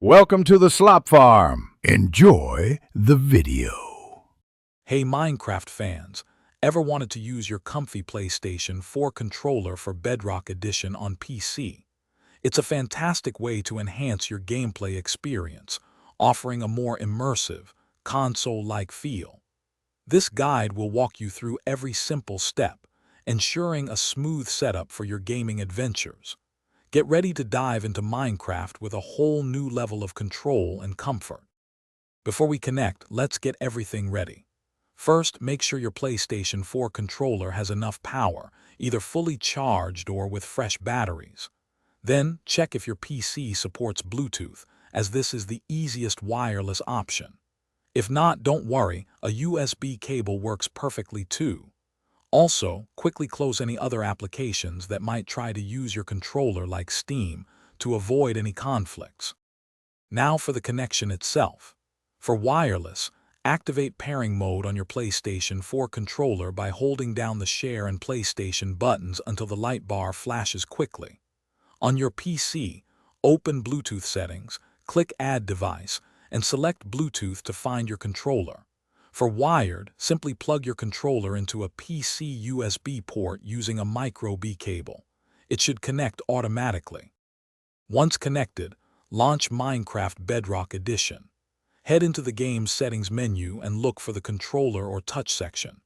Welcome to the Slop Farm. Enjoy the video. Hey Minecraft fans, ever wanted to use your comfy PlayStation 4 controller for Bedrock Edition on PC? It's a fantastic way to enhance your gameplay experience, offering a more immersive, console-like feel. This guide will walk you through every simple step, ensuring a smooth setup for your gaming adventures. Get ready to dive into Minecraft with a whole new level of control and comfort. Before we connect, let's get everything ready. First, make sure your PlayStation 4 controller has enough power, either fully charged or with fresh batteries. Then, check if your PC supports Bluetooth, as this is the easiest wireless option. If not, don't worry, a USB cable works perfectly too. Also, quickly close any other applications that might try to use your controller like Steam to avoid any conflicts. Now for the connection itself. For wireless, activate pairing mode on your PlayStation 4 controller by holding down the Share and PlayStation buttons until the light bar flashes quickly. On your PC, open Bluetooth settings, click Add Device, and select Bluetooth to find your controller. For wired, simply plug your controller into a PC USB port using a micro-B cable. It should connect automatically. Once connected, launch Minecraft Bedrock Edition. Head into the game's settings menu and look for the controller or touch section.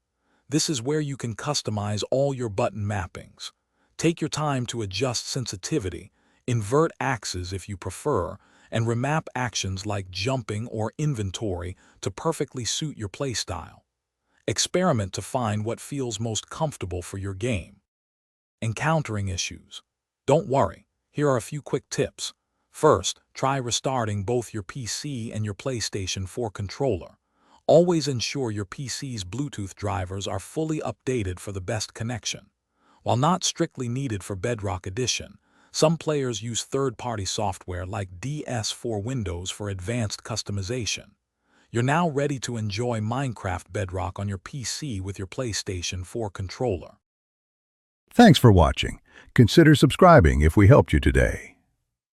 This is where you can customize all your button mappings. Take your time to adjust sensitivity, invert axes if you prefer, and remap actions like jumping or inventory to perfectly suit your playstyle. Experiment to find what feels most comfortable for your game. Encountering issues. Don't worry, here are a few quick tips. First, try restarting both your PC and your PlayStation 4 controller. Always ensure your PC's Bluetooth drivers are fully updated for the best connection. While not strictly needed for Bedrock Edition, some players use third-party software like PS4 Windows for advanced customization. You're now ready to enjoy Minecraft Bedrock on your PC with your PlayStation 4 controller. Thanks for watching. Consider subscribing if we helped you today.